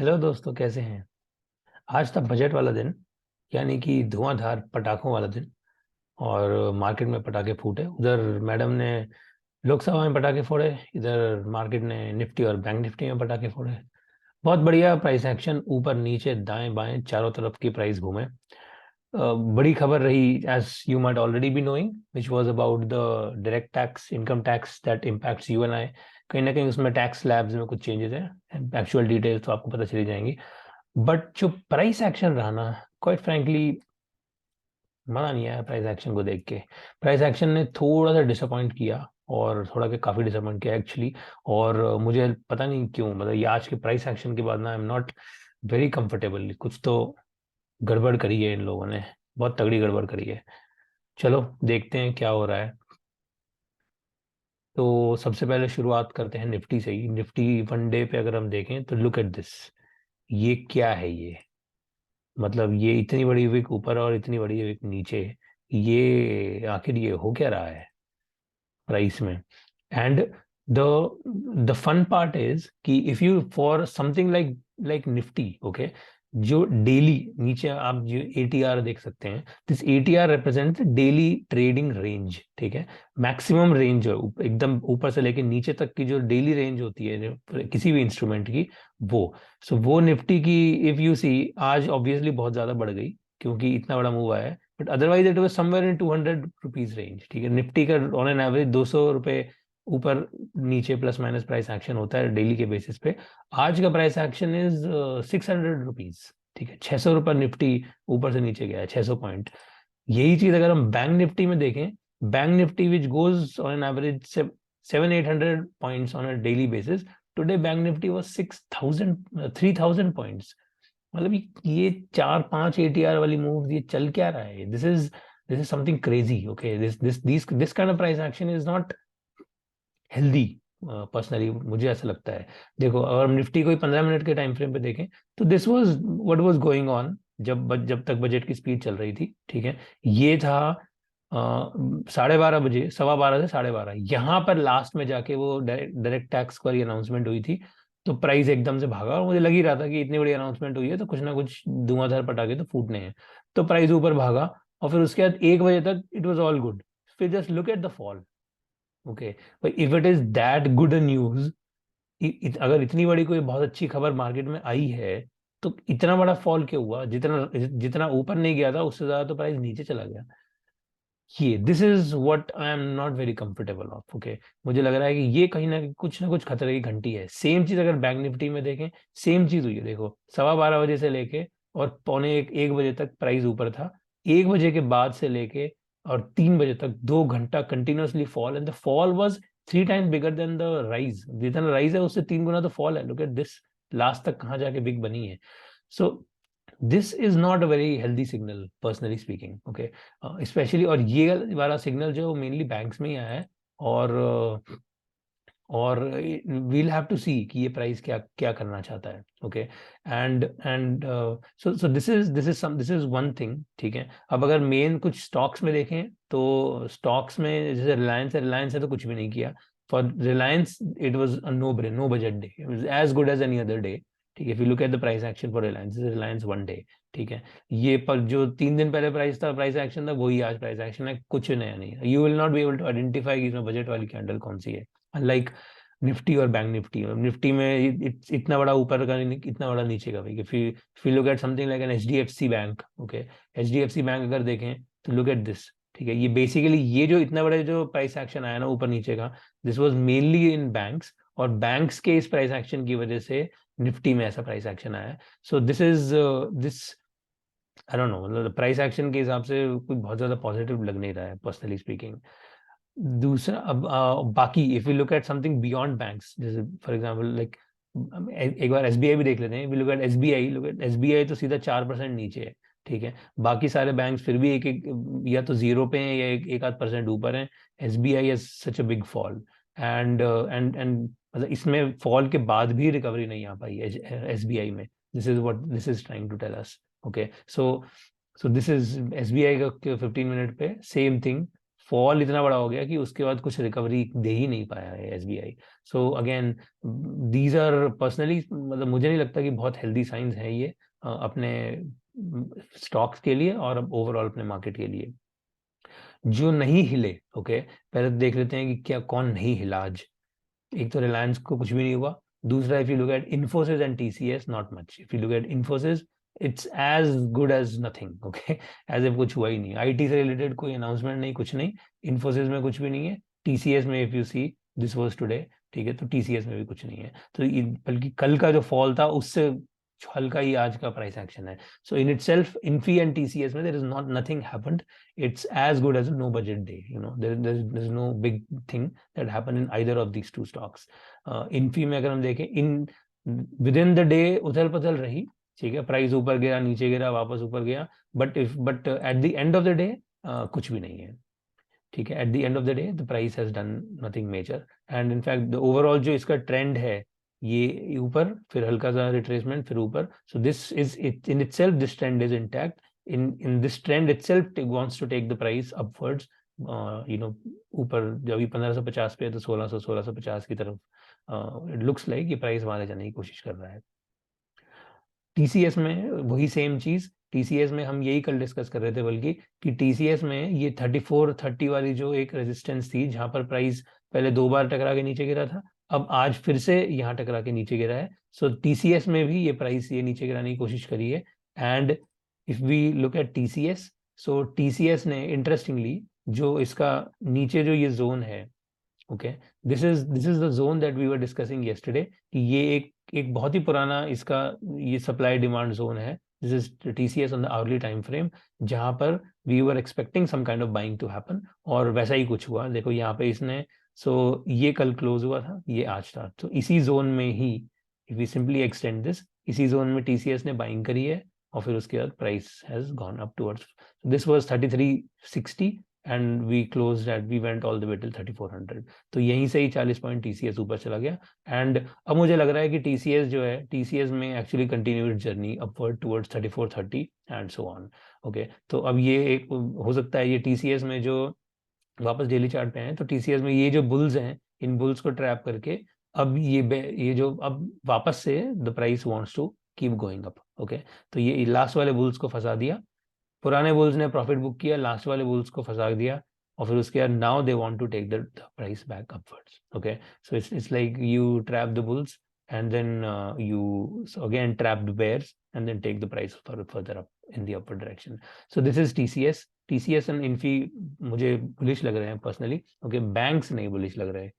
Hello दोस्तों, कैसे हैं। आज था बजट वाला दिन, यानी कि धुआंधार पटाखों वाला दिन। और मार्केट में पटाखे फूटे। उधर मैडम ने लोकसभा में पटाखे फोड़े, इधर मार्केट ने निफ्टी और बैंक निफ्टी में पटाखे फोड़े। बहुत बढ़िया प्राइस एक्शन, ऊपर नीचे दाएं बाएं चारों तरफ की प्राइस घूमे। बड़ी खबर रही, as you might already be knowing, which was about the direct tax, income tax that impacts you and I. कहीं ना कहीं उसमें टैक्स स्लैब्स में कुछ चेंजेस हैं, एक्चुअल डिटेल्स तो आपको पता चली जाएंगी। बट जो प्राइस एक्शन रहा ना, क्वाइट फ्रैंकली मजा नहीं आया प्राइस एक्शन को देख के। प्राइस एक्शन ने थोड़ा सा डिसअपॉइंट किया, और थोड़ा के काफी डिसअपॉइंट किया एक्चुअली। और मुझे पता नहीं क्यों, मतलब ये आज के प्राइस एक्शन के बाद ना आई एम नॉट वेरी कंफर्टेबल। कुछ तो गड़बड़ करी है इन लोगों ने, बहुत तगड़ी गड़बड़ करी है। चलो देखते हैं क्या हो रहा है। तो सबसे पहले शुरुआत करते हैं निफ्टी से ही। निफ्टी वन डे पे अगर हम देखें तो लुक एट दिस। ये क्या है ये? मतलब ये इतनी बड़ी विक ऊपर और इतनी बड़ी विक नीचे, ये आखिर ये हो क्या रहा है प्राइस में? And the the fun part is कि if you for something like like Nifty, okay, जो डेली नीचे आप जो एटीआर देख सकते हैं, this ATR represents daily trading range. ठीक है, मैक्सिमम रेंज है एकदम ऊपर से लेके नीचे तक की जो डेली रेंज होती है किसी भी इंस्ट्रूमेंट की, वो। सो वो निफ्टी की इफ यू सी, आज ऑब्वियसली बहुत ज्यादा बढ़ गई क्योंकि इतना बड़ा मूव आया है। But otherwise it was somewhere in 200 rupees range. ठीक है, निफ्टी का ऑन एन एवरेज 200 रुपये ऊपर नीचे प्लस माइनस प्राइस एक्शन होता है डेली के बेसिस पे। आज का प्राइस एक्शन इज 600 रुपीज। ठीक है, 600 रुपये निफ्टी ऊपर से नीचे गया है, 600 पॉइंट। यही चीज अगर हम बैंक निफ्टी में देखें, bank Nifty which goes on an average 700-800 points on a daily basis, today bank Nifty was 3,000 points. मतलब ये 4-5 एटीआर वाली मूव, ये चल क्या रहा है? This is something crazy. Okay, this kind of price action is not healthy. Personally मुझे ऐसा लगता है। देखो, अगर हम निफ्टी को ही 15 मिनट के टाइम फ्रेम पे देखें, तो this was what was going on जब तक बजट की स्पीच चल रही थी। ठीक है, ये था 12:30 बजे, 12:15 से 12:30, यहाँ पर लास्ट में जाके वो डायरेक्ट टैक्स वाली अनाउंसमेंट हुई थी। तो प्राइस एकदम से भागा, और मुझे लग ही रहा था कि इतनी बड़ी अनाउंसमेंट हुई है तो कुछ ना कुछ धुआंधार पटाखे तो फूटने हैं। तो प्राइस ऊपर भागा, और फिर उसके बाद 1 बजे तक इट वाज ऑल गुड। फिर just look at the fall. Okay, if it is that good news, अगर इतनी बड़ी कोई बहुत अच्छी खबर मार्केट में आई है, तो इतना बड़ा फॉल क्यों हुआ? जितना जितना ऊपर नहीं गया था उससे ज्यादा तो प्राइस नीचे चला गया। ये this is what I am not very comfortable of. Okay, मुझे लग रहा है कि ये कहीं ना कुछ खतरे की घंटी है। सेम चीज अगर बैंक निफ्टी में देखें, सेम चीज हुई है। देखो, 12:15 बजे से लेके और पौने एक बजे तक प्राइस ऊपर था। 1 बजे के बाद से लेके और 3 बजे तक 2 घंटा continuously fall, and the fall was 3 times bigger than the rise. जितना राइज है उससे 3 गुना तो फॉल है। लुक एट दिस, लास्ट तक कहाँ जाके बिग बनी है। So this is not a very healthy signal, personally speaking. Okay, specially, और ये वाला सिग्नल जो मेनली बैंक्स में ही आया है। और और वील हैव टू सी कि ये प्राइस क्या क्या करना चाहता है। Okay, and so this is one thing. ठीक है, अब अगर मेन कुछ स्टॉक्स में देखें, तो स्टॉक्स में जैसे रिलायंस है तो कुछ भी नहीं किया। For Reliance it was a no budget day, it was as good as any other day. ठीक है, if you look at the price action for Reliance, Reliance one day. ठीक है, ये पर जो 3 दिन पहले प्राइस था, प्राइस एक्शन था, वही आज प्राइस एक्शन है। कुछ नया नहीं है। You will not be able to identify कि इसमें बजट वाली कैंडल कौन सी है। लाइक निफ्टी और बैंक निफ्टी, निफ्टी में इतना बड़ा ऊपर का नहीं, इतना बड़ा नीचे का भी। फिर look at something like an HDFC bank. Okay, HDFC bank अगर देखें तो लुक एट दिस। ठीक है, ये बेसिकली ये जो इतना बड़ा जो प्राइस एक्शन आया ना ऊपर नीचे का, this was mainly in banks, और बैंक्स के इस प्राइस एक्शन की वजह से निफ्टी में ऐसा प्राइस एक्शन आया है। So this I don't know, मतलब प्राइस एक्शन के हिसाब से कोई बहुत ज्यादा पॉजिटिव लग नहीं रहा है, पर्सनली स्पीकिंग। दूसरा, अब बाकी if you look eight something beyond banks, जैसे फॉर एग्जांपल लाइक एक बार एसबीआई भी देख लेते हैं। लुक एट एसबीआई तो सीधा 4% नीचे है। ठीक है, बाकी सारे बैंक्स फिर भी एक एक या तो जीरो पे हैं या एक आध परसेंट ऊपर हैं। SBI has such a big fall, and मतलब इसमें फॉल के बाद भी रिकवरी नहीं आ पाई है एसबीआई में। This is what this is trying to tell us. Okay, so this is SBI का 15 मिनट पे सेम थिंग। फॉल इतना बड़ा हो गया कि उसके बाद कुछ रिकवरी दे ही नहीं पाया है SBI. So again these are personally, मतलब मुझे नहीं लगता कि बहुत हेल्दी साइंस है ये अपने स्टॉक्स के लिए और ओवरऑल अपने मार्केट के लिए। जो नहीं हिले, ओके, पहले तो देख लेते हैं कि क्या कौन नहीं हिला आज। एक तो रिलायंस को कुछ भी नहीं हुआ। दूसरा, if you look at Infosys and TCS, not much. If you look at Infosys, it's as good as nothing, okay, as if कुछ हुआ ही नहीं। आईटी से रिलेटेड कोई अनाउंसमेंट नहीं, कुछ नहीं। इन्फोसिस में कुछ भी नहीं है। टीसीएस में if you see, this was today, ठीक है, तो टीसीएस में भी कुछ नहीं है। तो बल्कि कल का जो फॉल था उससे हल्का ही आज का प्राइस एक्शन है। So in itself Infy and TCS में there is not nothing happened. It's as good as a no budget day. There's no big thing that happened in either of these two stocks. Infi में अगर हम देखें, within the day उथल पुथल रही, ठीक है, प्राइस ऊपर गया, नीचे गिरा, वापस ऊपर गया, but at the end of the day कुछ भी नहीं है, ठीक है। at the end of the day the price has done nothing major, and in fact the overall जो इसका ट्रेंड है, ये ऊपर, फिर हल्का सा रिट्रेसमेंट, फिर ऊपर। so this is it in itself, this trend is intact. In this trend itself wants to take the price upwards, ऊपर जब भी 1550 पे है तो 1650 की तरफ इट लुक्स लाइक ये प्राइस वहां ले जाने की कोशिश कर रहा है। टीसीएस में वही सेम चीज। टीसीएस में हम यही कल डिस्कस कर रहे थे, बल्कि कि टीसीएस में ये 3430 वाली जो एक रेजिस्टेंस थी, जहां पर प्राइस पहले 2 बार टकरा के नीचे गिरा था, अब आज फिर से यहाँ टकरा के नीचे गिरा है। सो टीसीएस में भी ये प्राइस ये नीचे गिराने की कोशिश करी है। And if we look at TCS, so TCS ने इंटरेस्टिंगली जो इसका नीचे जो ये जोन है, okay, this is the zone that we were discussing yesterday, कि ये एक बहुत ही पुराना इसका ये सप्लाई डिमांड जोन है। This is TCS on the hourly time frame, जहां पर we were expecting some kind of buying to happen, और वैसा ही कुछ हुआ। देखो यहाँ पे इसने, सो ये कल क्लोज हुआ था, ये आज था, तो इसी जोन में ही, if we simply extend this, इसी जोन में टीसीएस ने बाइंग करी है, और फिर उसके बाद price has gone up towards, this was 3360 and we closed at, we went all the way till 3400। तो यहीं से ही 40 पॉइंट टीसीएस ऊपर चला गया। एंड अब मुझे लग रहा है कि टीसीएस जो है, टीसीएस में actually continued journey upward towards 3430 and so on, okay. तो अब ये एक हो सकता है, ये टीसीएस में जो वापस डेली चार्ट पे हैं, तो टीसीएस में ये जो बुल्स हैं, इन बुल्स को ट्रैप करके अब ये जो अब वापस से the price wants to keep going up, okay. तो ये लास्ट वाले बुल्स को फंसा दिया, पुराने बुल्स ने प्रॉफिट बुक किया, लास्ट वाले बुल्स को फंसा दिया, और फिर उसके बाद now they want to take the price back upwards, okay. So it's like you trap the bulls and then you again trap the bears and then take the price further up in the upward direction. So this is TCS and Infi मुझे bullish लग रहे हैं personally, okay. Banks नहीं bullish लग रहे हैं।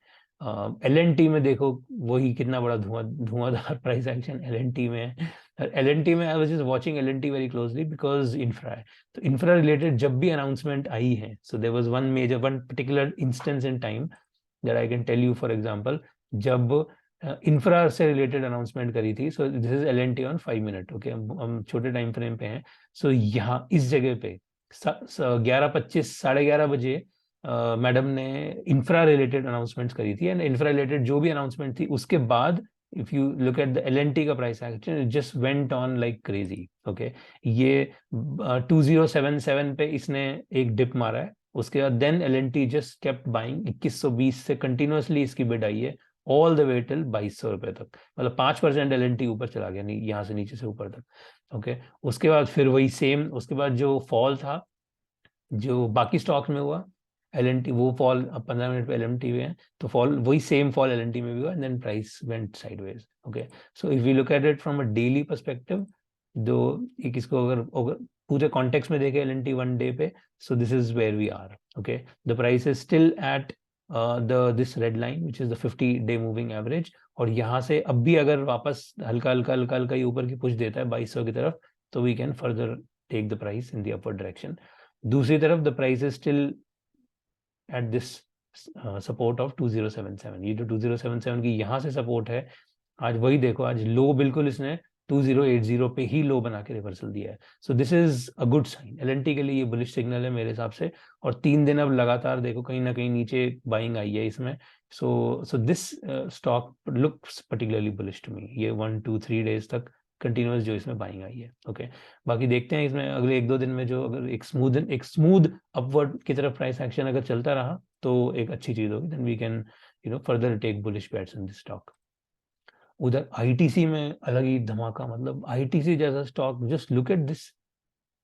LNT में देखो वही कितना बड़ा धुआंधार प्राइस एक्शन LNT में है। LNT में I was just watching LNT very closely because infra है, तो इंफ्रा रिलेटेड जब भी अनाउंसमेंट आई है, so there was one particular instance in time that I can tell you, for example, जब इंफ्रा से रिलेटेड अनाउंसमेंट करी थी। So this is LNT on 5 minute, okay, हम छोटे टाइम फ्रेम पे हैं। सो यहाँ इस जगह पे 11:25 11:30 बजे मैडम ने इंफ्रा रिलेटेड अनाउंसमेंट्स करी थी, एंड इंफ्रा रिलेटेड जो भी अनाउंसमेंट थी उसके बाद if you look at the LNT का price action just went on like crazy, okay. ये 2077 पे इसने एक डिप मारा है, उसके बाद then LNT just kept buying, 2120 से कंटिन्यूअसली इसकी बिड आई है ऑल द वे टिल 2200 रुपए तक, मतलब 5% LNT ऊपर चला गया, यहाँ से नीचे से ऊपर तक, ओके। उसके बाद फिर वही सेम, उसके बाद जो फॉल था जो बाकी स्टॉक्स में हुआ, LNT वो फॉल, अब 15 मिनट पे LNT में है, तो फॉल वही सेम फॉल LNT में भी हुआ, and then price went sideways, okay. So if we look at it from a daily perspective, दो एक इसको अगर पूरे कॉन्टेक्स्ट में देखें LNT 1 डे पे, so this is where we are, okay. The price is still at this red line which is the 50-day moving average, और यहाँ से अब भी अगर वापस हल्का हल्का हल्का हल्का ही ऊपर की पुश देता है 2200 की तरफ, तो we can further take the price in the upward direction. दूसरी तरफ the price is still at this support of 2077, ये जो 2077 की यहाँ से सपोर्ट है, आज वही देखो, आज लो बिल्कुल इसने 2080 पे ही लो बना के रिवर्सल दिया है। So this is a good sign, LNT के लिए ये बुलिश सिग्नल है मेरे हिसाब से, और 3 दिन अब लगातार देखो कहीं ना कहीं नीचे बाइंग आई है इसमें। So this stock looks particularly bullish to me, ये 1 2 3 डेज तक कंटिन्यूअस जो इसमें बाइंग आई है। ओके, बाकी देखते हैं इसमें अगले 1-2 दिन में जो अगर एक स्मूथ अपवर्ड की तरफ प्राइस एक्शन अगर चलता रहा तो एक अच्छी चीज होगी, then we can further take bullish bets in this stock. उधर आईटीसी में अलग ही धमाका, मतलब आईटीसी जैसा stock, just look at this,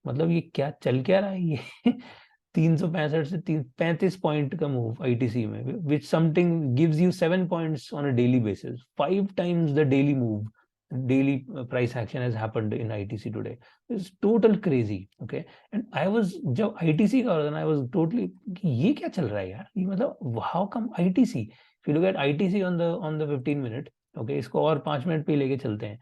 मतलब ये क्या चल क्या रहा है ये 365 से 35 पॉइंट का मूव आईटीसी में, which something gives you 7 points on a daily basis, 5 times the daily move, daily price action has happened in ITC today. It's total crazy. Okay, and I was जब ITC का था ना, I was totally कि ये क्या चल रहा है यार, ये मतलब how come ITC, if you look at ITC on the 15 minute, okay, इसको और 5 मिनट पे लेके चलते हैं,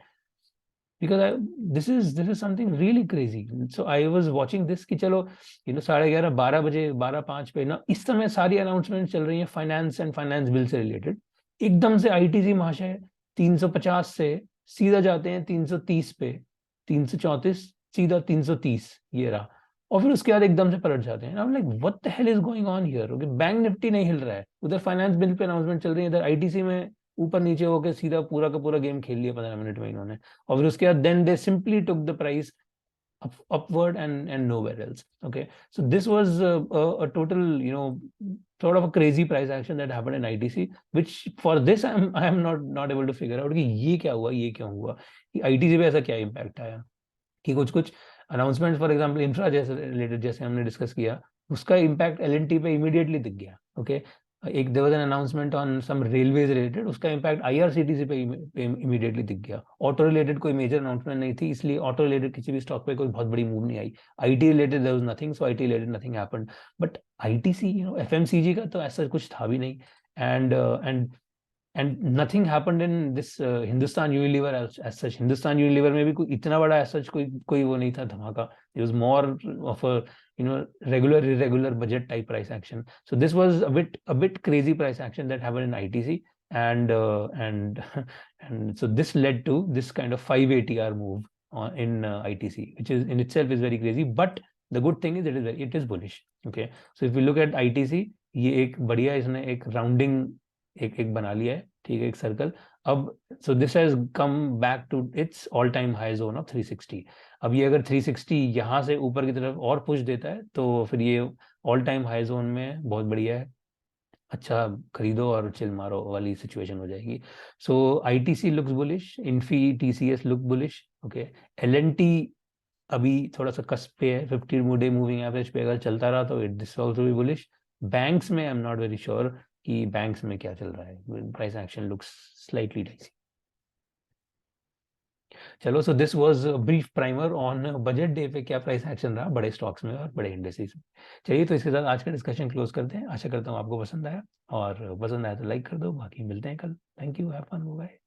because this is something really crazy. So I was watching this कि चलो 11:30 12 बजे 12:05 पे ना इस समय सारी अनाउंसमेंट चल रही है फाइनेंस एंड फाइनेंस बिल से रिलेटेड, एकदम से आईटीसी महाशय 350 से सीधा जाते हैं 330 पे, 334 सीधा 330 ये रहा, और फिर उसके बाद एकदम से पलट जाते हैं। I am like what the hell is going on here. Okay, bank Nifty नहीं हिल रहा है, उधर फाइनेंस बिल पे अनाउंसमेंट चल रही है, इधर आईटीसी में ऊपर नीचे होकर सीधा पूरा का पूरा गेम खेल लिया 15 मिनट में इन्होंने, और फिर उसके बाद then they simply took the price upward and nowhere else. Okay, so this was a total sort of a crazy price action that happened in ITC, which for this I am not able to figure out कि ये क्या हुआ, ये क्यों हुआ, कि ITC पे ऐसा क्या इम्पैक्ट आया, कि कुछ अनाउंसमेंट फॉर एग्जांपल इंफ्रा जैसे रिलेटेड जैसे हमने डिस्कस किया, उसका इम्पैक्ट एलएनटी पे इमीडिएटली दिख गया। ओके, एक there was an announcement on some railways related, उसका इम्पैक्ट आईआरसीटीसी पे इमीडिएटली दिख गया। ऑटो रिलेटेड कोई मेजर अनाउंसमेंट नहीं थी, इसलिए ऑटो रिलेटेड किसी भी स्टॉक पे कोई बहुत बड़ी मूव नहीं आई। IT related there was nothing, so IT related nothing happened, but ITC FMCG का तो ऐसा कुछ था भी नहीं, and nothing happened in this Hindustan Unilever as such. Hindustan Unilever में भी कोई इतना बड़ा एज सच कोई वो नहीं था धमाका, it was more of a regular irregular budget type price action. So this was a bit crazy price action that happened in ITC, and and so this led to this kind of 5 ATR move in ITC, which is in itself is very crazy, but the good thing is it is bullish. Okay, so if we look at ITC, ये एक बढ़िया इसने एक rounding एक बना लिया है, ठीक है, एक सर्कल। अब so this has come back to its all time high zone of 360। अब ये अगर 360 यहाँ से ऊपर की तरफ और पुश देता है तो फिर ये ऑल टाइम हाई जोन में बहुत बढ़िया है, अच्छा खरीदो और चिल मारो वाली सिचुएशन हो जाएगी। So ITC looks bullish, Infy TCS look bullish. Okay, L and T अभी थोड़ा सा कस्प पे है, 50 डे मूविंग एवरेज पे अगर चलता रहा तो it this also be bullish. Banks में I am not very sure कि बैंक्स में क्या चल रहा है, price action looks slightly dicey. चलो, so this was a brief primer on budget day पे क्या प्राइस एक्शन रहा बड़े स्टॉक्स में और बड़े इंडेक्सेस में। चलिए, तो इसके साथ आज का डिस्कशन क्लोज करते हैं। आशा करता हूँ आपको पसंद आया, और पसंद आया तो लाइक कर दो, बाकी मिलते हैं कल। Thank you, have fun, bye.